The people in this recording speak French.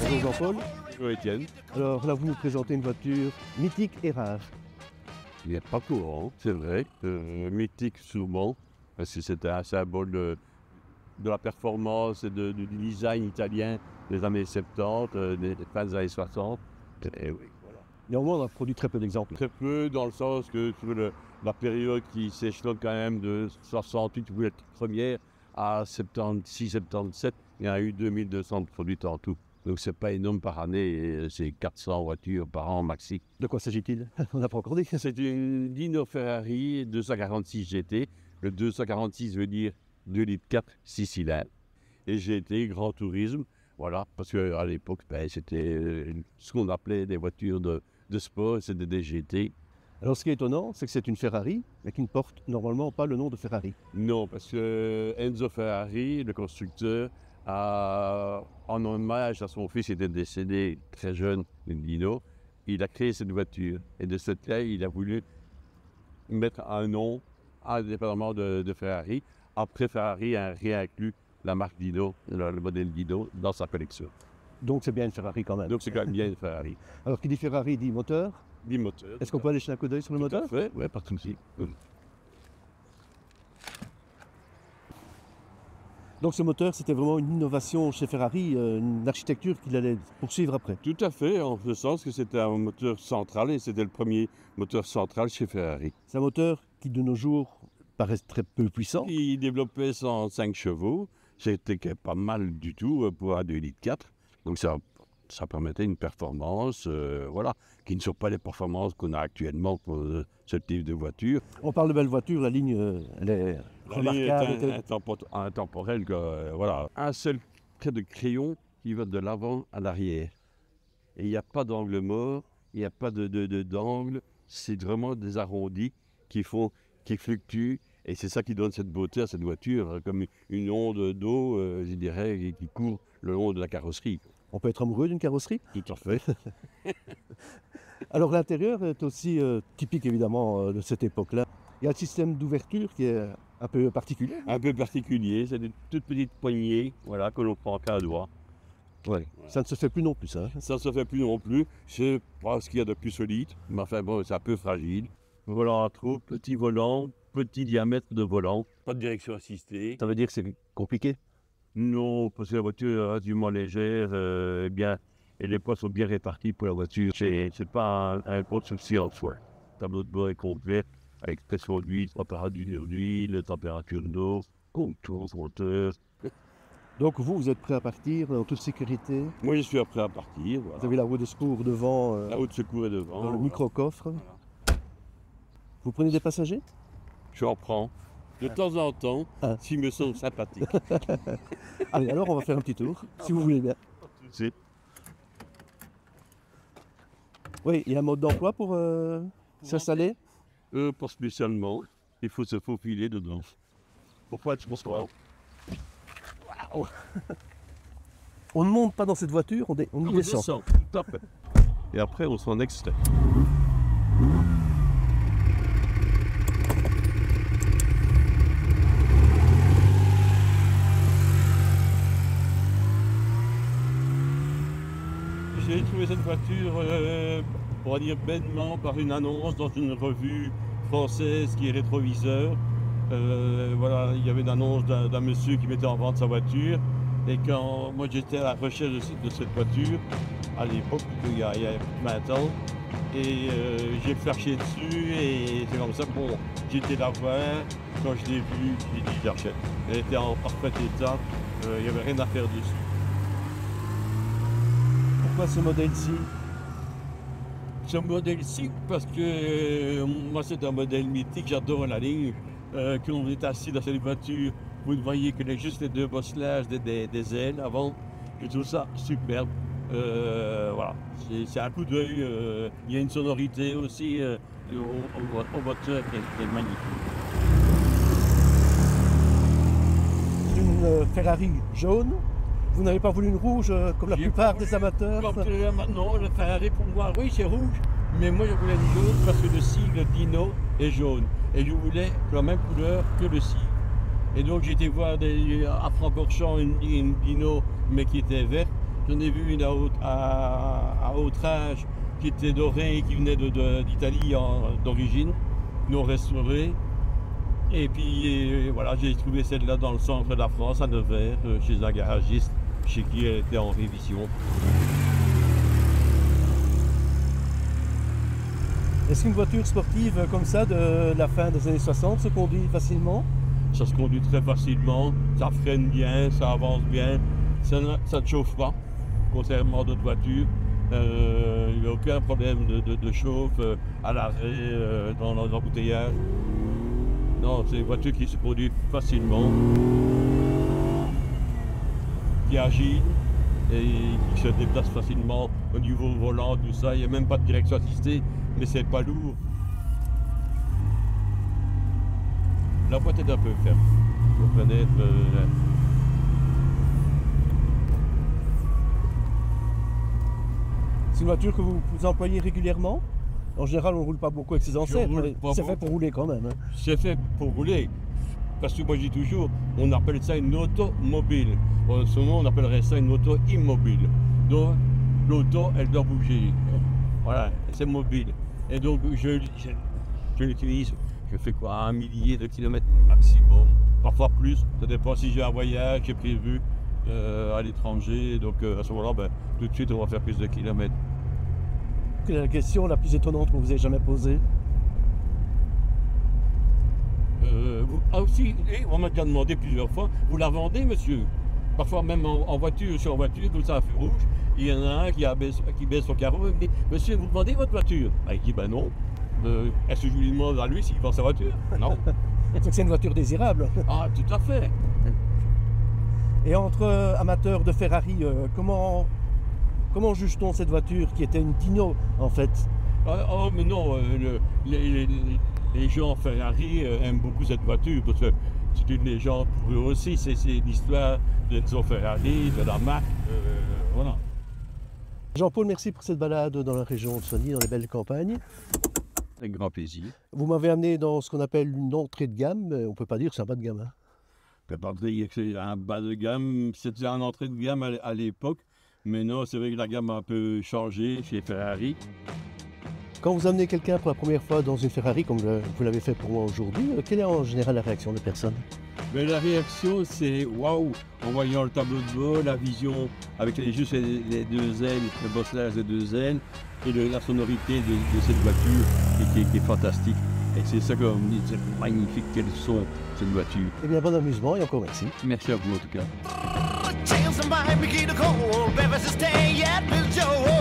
Bonjour Jean-Paul. Bonjour Étienne. Alors là, vous nous présentez une voiture mythique et rare. Il n'est pas courant, c'est vrai. Mythique sûrement, parce que c'était un symbole de la performance et du design italien des années 70, des fins des années 60. Et oui, voilà. Néanmoins, on a produit très peu d'exemplaires. Très peu dans le sens que sur la période qui s'échelonne quand même de 68, vous êtes première, à 76-77, il y a eu 2200 produits en tout. Donc c'est pas énorme par année, et c'est 400 voitures par an maxi. De quoi s'agit-il? On n'a pas encore dit. C'est une Dino Ferrari 246 GT. Le 246 veut dire 2 litres 4, 6 cylindres. Et GT, Grand Tourisme, voilà, parce qu'à l'époque, c'était ce qu'on appelait des voitures de sport, c'était des GT. Alors ce qui est étonnant, c'est que c'est une Ferrari, mais qui ne porte normalement pas le nom de Ferrari. Non, parce que Enzo Ferrari, le constructeur, en hommage à son fils qui était décédé très jeune, une Dino, il a créé cette voiture. Et de ce fait, il a voulu mettre un nom indépendamment de Ferrari. Après, Ferrari a réinclus la marque Dino, le modèle Dino, dans sa collection. Donc c'est bien une Ferrari quand même. Donc c'est quand même bien une Ferrari. Alors qui dit Ferrari dit moteur. Dit moteur. Est-ce qu'on peut aller jeter un coup d'œil sur le moteur? Tout à fait, oui, pas de souci. Donc ce moteur, c'était vraiment une innovation chez Ferrari, une architecture qu'il allait poursuivre après. Tout à fait, en ce sens que c'était un moteur central et c'était le premier moteur central chez Ferrari. C'est un moteur qui de nos jours paraît très peu puissant. Il développait 105 chevaux, c'était pas mal du tout pour un 2 litres 4. Donc ça permettait une performance, qui ne sont pas les performances qu'on a actuellement pour ce type de voiture. On parle de belle voiture, la ligne, elle est remarquable. Intemporelle, voilà. Un seul trait de crayon qui va de l'avant à l'arrière. Et il n'y a pas d'angle mort, il n'y a pas d'angle, c'est vraiment des arrondis qui fluctuent. Et c'est ça qui donne cette beauté à cette voiture, comme une onde d'eau, je dirais, qui court le long de la carrosserie. On peut être amoureux d'une carrosserie? Tout à fait. Alors l'intérieur est aussi typique évidemment de cette époque-là. Il y a un système d'ouverture qui est un peu particulier. Un peu particulier, c'est des toutes petites poignées, voilà, que l'on prend qu'à doigt. Ouais. Ça ne se fait plus non plus, ça. Ça ne se fait plus non plus. C'est pas ce qu'il y a de plus solide, mais enfin bon, c'est un peu fragile. Voilà, trop petit volant, petit diamètre de volant, pas de direction assistée. Ça veut dire que c'est compliqué? Non, parce que la voiture est relativement légère, et les poids sont bien répartis pour la voiture. C'est pas un gros souci en soi. Le tableau de bord est complet, avec pression d'huile, température d'huile, température d'eau, contour, moteur. Donc vous êtes prêt à partir en toute sécurité? Moi, je suis prêt à partir. Voilà. Vous avez la roue de secours devant, la roue de secours est devant. dans le micro-coffre. Voilà. Vous prenez des passagers? J'en prends. De temps en temps, s'ils me sont sympathiques. Allez, alors on va faire un petit tour, si vous voulez bien. Tout de suite. Oui, il y a un mode d'emploi pour s'installer? Pas spécialement. Il faut se faufiler dedans. Pourquoi tu penses quoi? Wow. On ne monte pas dans cette voiture, on y descend. Tout à fait. Et après, on s'en extrait. J'ai trouvé cette voiture, on va dire bêtement, par une annonce dans une revue française qui est Rétroviseur. Voilà, il y avait une annonce d'un monsieur qui mettait en vente sa voiture. Et quand moi j'étais à la recherche de cette voiture, à l'époque, il y a 20 ans, et j'ai flashé dessus, et c'est comme ça, bon, j'étais la voir, quand je l'ai vue, j'ai dit je l'achète. Elle était en parfait état, il n'y avait rien à faire dessus. Pourquoi ce modèle-ci? Ce modèle-ci, parce que moi c'est un modèle mythique, j'adore la ligne. Quand on est assis dans cette voiture, vous ne voyez que juste les deux bosselages des ailes avant. Je trouve ça superbe. Voilà, c'est un coup d'œil. Il y a une sonorité aussi au moteur qui est magnifique. Une Ferrari jaune. Vous n'avez pas voulu une rouge comme la plupart des amateurs? Non, le Ferrari pour moi, oui, c'est rouge. Mais moi, je voulais une jaune parce que le sigle Dino est jaune. Et je voulais la même couleur que le sigle. Et donc, j'ai été voir à Francorchamps une Dino, mais qui était verte. J'en ai vu une à Autrage qui était dorée, qui venait d'Italie d'origine, non restaurée. Et puis voilà, j'ai trouvé celle-là dans le centre de la France, à Nevers, chez un garagiste, chez qui elle était en révision. Est-ce qu'une voiture sportive comme ça, de la fin des années 60, se conduit facilement? Ça se conduit très facilement, ça freine bien, ça avance bien, ça ne chauffe pas, contrairement à d'autres voitures. Il n'y a aucun problème de chauffe à l'arrêt, dans l'embouteillage. Non, c'est une voiture qui se conduit facilement, qui est agile et qui se déplace facilement au niveau volant, tout ça. Il n'y a même pas de direction assistée, mais c'est pas lourd. La boîte est un peu ferme. La fenêtre, C'est une voiture que vous employez régulièrement? En général, on ne roule pas beaucoup avec ses ancêtres, roule mais pas c'est beaucoup. fait pour rouler quand même. Hein. c'est fait pour rouler. Parce que moi je dis toujours, on appelle ça une automobile. En ce moment, on appellerait ça une auto immobile. Donc, l'auto, elle doit bouger. Voilà, c'est mobile. Et donc, je l'utilise, je fais quoi, 1 millier de kilomètres maximum. Parfois plus, ça dépend si j'ai un voyage, j'ai prévu à l'étranger. Donc, à ce moment-là, ben, tout de suite, on va faire plus de kilomètres. Quelle est la question la plus étonnante qu'on vous ait jamais posée? Aussi, on m'a déjà demandé plusieurs fois, vous la vendez, monsieur? Parfois même en voiture, sur voiture, comme ça à feu rouge, il y en a un qui baisse son carreau et me dit, monsieur, vous vendez votre voiture? Il dit, ben non. Est-ce que je lui demande à lui s'il vend sa voiture? Non. Donc c'est une voiture désirable. Ah, tout à fait. Et entre amateurs de Ferrari, comment juge-t-on cette voiture qui était une Dino en fait? Oh, mais non, les gens Ferrari aiment beaucoup cette voiture parce que c'est une légende pour eux aussi. C'est l'histoire d'Enzo Ferrari, de la marque. Voilà. Jean-Paul, merci pour cette balade dans la région de Sony, dans les belles campagnes. Avec grand plaisir. Vous m'avez amené dans ce qu'on appelle une entrée de gamme, mais on ne peut pas dire que c'est un bas de gamme. Hein. Je ne peux pas dire que c'est un bas de gamme, c'était une entrée de gamme à l'époque. Mais non, c'est vrai que la gamme a un peu changé chez Ferrari. Quand vous amenez quelqu'un pour la première fois dans une Ferrari, comme vous l'avez fait pour moi aujourd'hui, quelle est en général la réaction des personnes? Mais la réaction, c'est waouh, en voyant le tableau de bord, la vision avec juste les deux ailes, le bosselage des deux ailes, et la sonorité de cette voiture qui est fantastique. Et c'est ça qu'on me dit, c'est magnifique, quel son cette voiture. Eh bien, bon amusement et encore merci. Merci à vous en tout cas. Chance might be key to cold. Breakfast is staying yet with Joe.